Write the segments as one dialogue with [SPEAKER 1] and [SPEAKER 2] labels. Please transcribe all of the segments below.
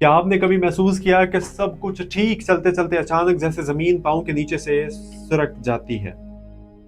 [SPEAKER 1] क्या आपने कभी महसूस किया कि सब कुछ ठीक चलते चलते अचानक जैसे जमीन पांव के नीचे से सरक जाती है?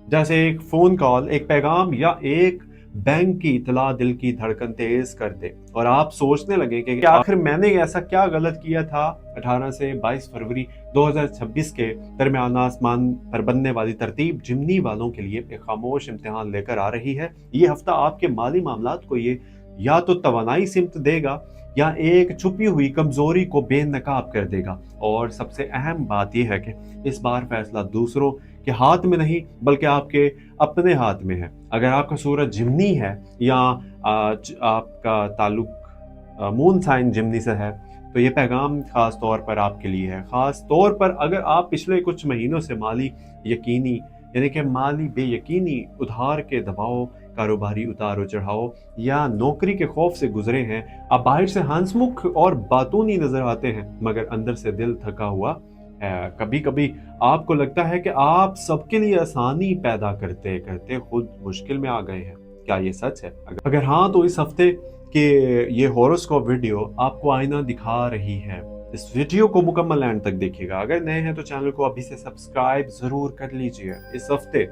[SPEAKER 1] जैसे एक फोन कॉल, एक पैगाम या एक बैंक की इतला दिल की धड़कन तेज कर दे और आप सोचने लगे कि आखिर मैंने ऐसा क्या गलत किया था। 18 से 22 फरवरी 2026 के दरमियान आसमान पर बनने वाली तरतीब जिमनी वालों के लिए एक खामोश इम्तिहान लेकर आ रही है। ये हफ्ता आपके माली मामलात को ये या तो तवानाई सिमत देगा या एक छुपी हुई कमजोरी को बेनकाब कर देगा। और सबसे अहम बात यह है कि इस बार फैसला दूसरों के हाथ में नहीं बल्कि आपके अपने हाथ में है। अगर आपका सूरज जिमनी है या आपका ताल्लुक मून साइन जिमनी से है तो ये पैगाम खास तौर पर आपके लिए है। खास तौर पर अगर आप पिछले कुछ महीनों से माली यकीनी यानी कि माली बेयकीनी, उधार के दबाव, कारोबारी उतार चढ़ाव या नौकरी के खौफ से गुजरे हैं। आप बाहर से हंसमुख और बातूनी नजर आते हैं मगर अंदर से दिल थका हुआ है। कभी कभी आपको लगता है कि आप सबके लिए आसानी पैदा करते करते खुद मुश्किल में आ गए हैं। क्या ये सच है? अगर हाँ तो इस हफ्ते के ये हॉरोस्कोप वीडियो आपको आईना दिखा रही है। इस वीडियो को मुकम्मल एंड तक देखिएगा। अगर नए हैं तो चैनल को अभी से सब्सक्राइब जरूर कर लीजिए। इस हफ्ते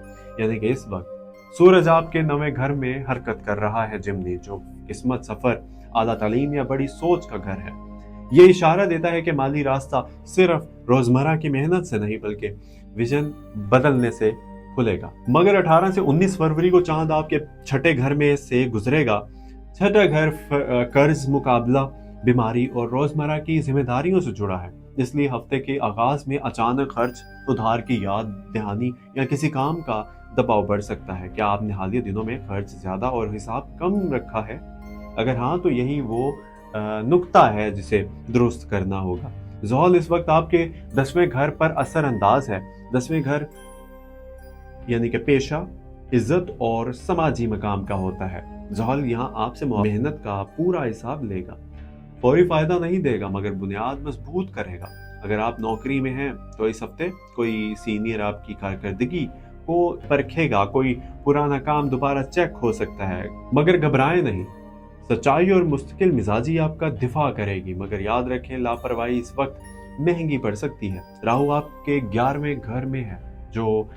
[SPEAKER 1] यानी कि इस वक्त सूरज आपके नवे घर में हरकत कर रहा है जिमनी, जो किस्मत, सफर, आला तालीम या बड़ी सोच का घर है। ये इशारा देता है कि माली रास्ता सिर्फ रोजमर्रा की मेहनत से नहीं बल्कि विजन बदलने से खुलेगा। मगर 18 से 19 फरवरी को चांद आपके छठे घर में से गुजरेगा। छठा घर कर्ज, मुकाबला, बीमारी और रोजमर्रा की जिम्मेदारियों से जुड़ा है। इसलिए हफ्ते के आगाज में अचानक खर्च, उधार की याद दहानी या किसी काम का दबाव बढ़ सकता है। क्या आपने हालिया दिनों में खर्च ज्यादा और हिसाब कम रखा है? अगर हाँ तो यही वो नुक्ता है जिसे दुरुस्त करना होगा। ज़ोहल इस वक्त आपके 10वें घर पर असर अंदाज है। 10वें घर यानी कि पेशा, इज्जत और समाजी मकाम का होता है। ज़ोहल यहाँ आपसे मेहनत का पूरा हिसाब लेगा। फौरी फायदा नहीं देगा मगर बुनियाद मजबूत करेगा। अगर आप नौकरी में हैं तो इस हफ्ते कोई सीनियर आपकी कारकर्दगी को परखेगा। कोई पुराना काम दोबारा चेक हो सकता है मगर घबराएं नहीं। सच्चाई और मुस्तकिल मिजाजी आपका दिफा करेगी मगर याद रखें लापरवाही इस वक्त महंगी पड़ सकती है। राहु आपके 11वें घर में है जो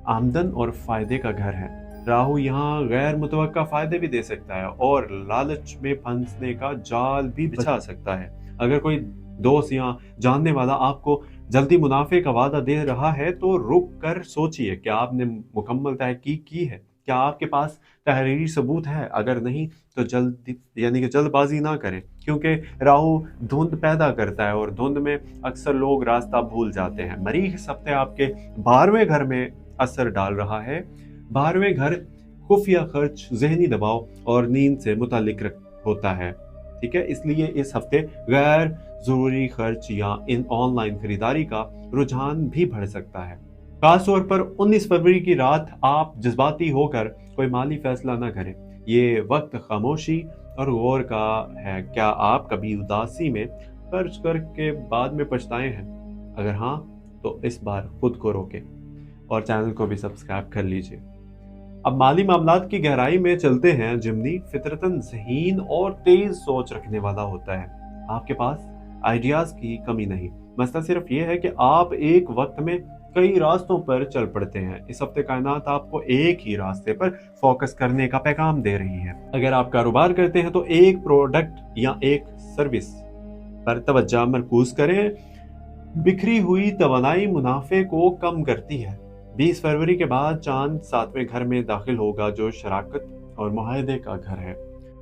[SPEAKER 1] आमदन और फायदे का घर है। राहु यहाँ गैर मुतवक्का फायदे भी दे सकता है और लालच में फंसने का जाल भी बिछा सकता है। अगर कोई दोस्त या जानने वाला आपको जल्दी मुनाफे का वादा दे रहा है तो रुक कर सोचिए क्या आपने मुकम्मल तहकीक की है। क्या आपके पास तहरीरी सबूत है? अगर नहीं तो जल्दी यानी कि जल्दबाजी ना करें क्योंकि राहु धुंध पैदा करता है और धुंध में अक्सर लोग रास्ता भूल जाते हैं। मरीख इस हफ्ते आपके 12वें घर में असर डाल रहा है। 12वें घर खुफिया खर्च, जहनी दबाव और नींद से मुतालिक होता है। ठीक है, इसलिए इस हफ्ते गैर जरूरी खर्च या इन ऑनलाइन खरीदारी का रुझान भी बढ़ सकता है। खासतौर पर 19 फरवरी की रात आप जज्बाती होकर कोई माली फैसला ना करें। ये वक्त खामोशी और गौर का है। क्या आप कभी उदासी में खर्च करके बाद में पछताए हैं? अगर हाँ तो इस बार खुद को रोकें और चैनल को भी सब्सक्राइब कर लीजिए। अब माली मामलात की गहराई में चलते हैं। जिमनी फितरतन ज़हीन और तेज सोच रखने वाला होता है। आपके पास आइडियाज की कमी नहीं, मसला सिर्फ ये है कि आप एक वक्त में कई रास्तों पर चल पड़ते हैं। इस हफ्ते कायनात आपको एक ही रास्ते पर फोकस करने का पैगाम दे रही है। अगर आप कारोबार करते हैं तो एक प्रोडक्ट या एक सर्विस पर तवज्जो मरकूज करें। बिखरी हुई तवानाई मुनाफे को कम करती है। 20 फरवरी के बाद चांद 7वें घर में दाखिल होगा जो शराकत और मुआहदे का घर है।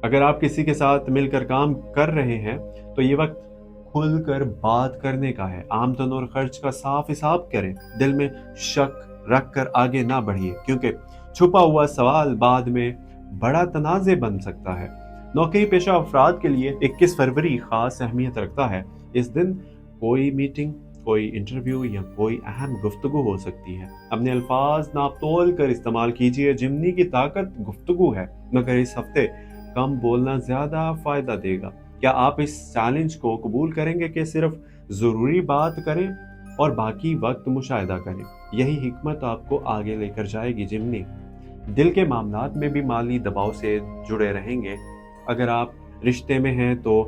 [SPEAKER 1] अगर आप किसी के साथ मिलकर काम कर रहे हैं तो ये वक्त खुलकर बात करने का है। आमदन और खर्च का साफ हिसाब करें। दिल में शक रख कर आगे ना बढ़िए क्योंकि छुपा हुआ सवाल बाद में बड़ा तनाज़े बन सकता है। नौकरी पेशा अफराद के लिए 21 फरवरी खास अहमियत रखता है। इस दिन कोई मीटिंग, कोई इंटरव्यू या कोई अहम गुफ्तगू हो सकती है। अपने अल्फाज नापतोल कर इस्तेमाल कीजिए। जिमनी की ताकत गुफ्तगू है मगर इस हफ्ते कम बोलना ज्यादा फायदा देगा। क्या आप इस चैलेंज को कबूल करेंगे कि सिर्फ जरूरी बात करें और बाकी वक्त मुशाहिदा करें? यही हिकमत आपको आगे लेकर जाएगी। जिमनी दिल के मामलात में भी माली दबाव से जुड़े रहेंगे। अगर आप रिश्ते में हैं तो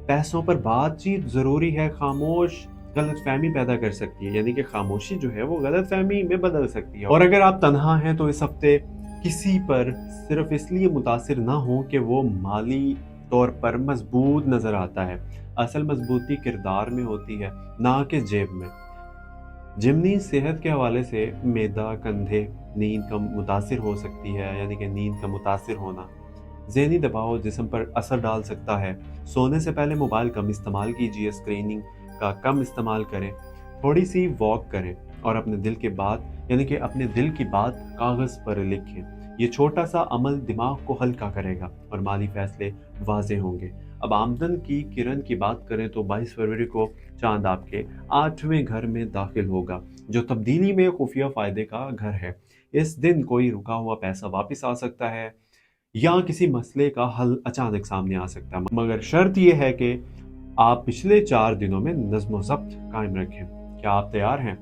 [SPEAKER 1] पैसों पर बातचीत ज़रूरी है, खामोश गलतफ़हमी पैदा कर सकती है, यानी कि खामोशी जो है वो गलतफ़हमी में बदल सकती है। और अगर आप तन्हा हैं तो इस हफ्ते किसी पर सिर्फ इसलिए मुतासिर ना हो कि वो माली तौर पर मजबूत नज़र आता है। असल मजबूती किरदार में होती है, ना कि जेब में। जिमनी सेहत के हवाले से मैदा, कंधे, नींद कम मुतासिर हो सकती है, यानी कि नींद का मुतासिर होना। ज़हनी दबाव जिस्म पर असर डाल सकता है। सोने से पहले मोबाइल कम इस्तेमाल कीजिए, स्क्रीनिंग का कम इस्तेमाल करें, थोड़ी सी वॉक करें और अपने दिल की बात, यानी कि अपने दिल की बात कागज़ पर लिखें। ये छोटा सा अमल दिमाग को हल्का करेगा और माली फैसले वाजे होंगे। अब आमदन की किरण की बात करें तो 22 फरवरी को चांद आपके 8वें घर में दाखिल होगा, जो तब्दीली में खुफिया फ़ायदे का घर है। इस दिन कोई रुका हुआ पैसा वापस आ सकता है या किसी मसले का हल अचानक सामने आ सकता है, मगर शर्त यह है कि आप पिछले 4 दिनों में नज़्म ज़ब्त कायम रखें। क्या आप तैयार हैं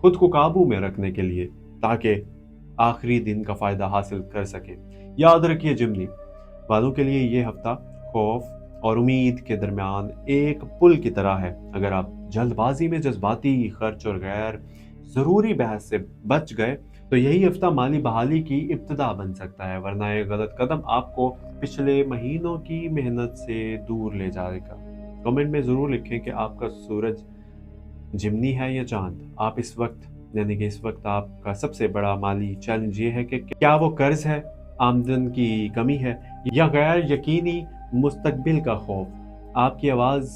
[SPEAKER 1] खुद को काबू में रखने के लिए, ताकि आखिरी दिन का फ़ायदा हासिल कर सकें? याद रखिए, जिमनी वालों के लिए ये हफ्ता खौफ और उम्मीद के दरमियान एक पुल की तरह है। अगर आप जल्दबाजी में जज्बाती खर्च और गैर ज़रूरी बहस से बच गए तो यही हफ्ता माली बहाली की इब्तिदा बन सकता है, वरना एक गलत कदम आपको पिछले महीनों की मेहनत से दूर ले जाएगा। कमेंट में ज़रूर लिखें कि आपका सूरज जिमनी है या चांद। आप इस वक्त, यानी कि इस वक्त आपका सबसे बड़ा माली चैलेंज ये है कि क्या वो कर्ज है, आमदन की कमी है या गैर यकीनी मुस्तकबिल का खौफ। आपकी आवाज़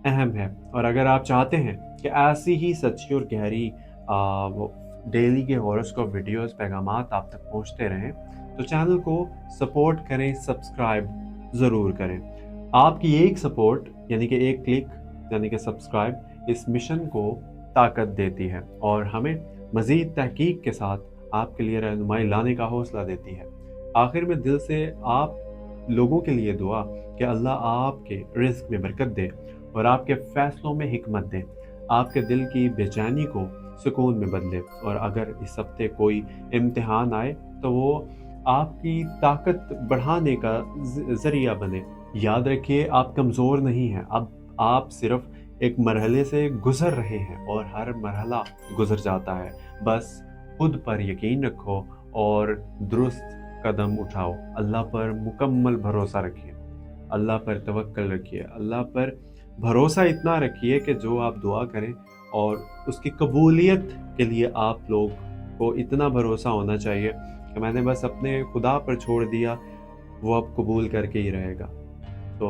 [SPEAKER 1] अहम है और अगर आप चाहते हैं कि ऐसी ही सच्ची और गहरी वो डेली के हॉरोस्कोप वीडियोस पैगामात आप तक पहुंचते रहें तो चैनल को सपोर्ट करें, सब्सक्राइब ज़रूर करें। आपकी एक सपोर्ट, यानी कि एक क्लिक, यानी कि सब्सक्राइब, इस मिशन को ताकत देती है और हमें मज़ीद तहकीक के साथ आपके लिए रहनुमाई लाने का हौसला देती है। आखिर में दिल से आप लोगों के लिए दुआ कि अल्लाह आपके रिज़्क में बरकत दे और आपके फ़ैसलों में हिकमत दे, आपके दिल की बेचैनी को सुकून में बदले। और अगर इस हफ्ते कोई इम्तिहान आए तो वो आपकी ताकत बढ़ाने का ज़रिया बने। याद रखिए, आप कमज़ोर नहीं हैं, अब आप सिर्फ एक मरहले से गुजर रहे हैं और हर मरहला गुजर जाता है। बस खुद पर यकीन रखो और दुरुस्त कदम उठाओ। अल्लाह पर मुकम्मल भरोसा रखिए, अल्लाह पर तवक्कल रखिए, अल्लाह पर भरोसा इतना रखिए कि जो आप दुआ करें और उसकी कबूलियत के लिए आप लोग को इतना भरोसा होना चाहिए कि मैंने बस अपने खुदा पर छोड़ दिया, वो अब कबूल करके ही रहेगा। तो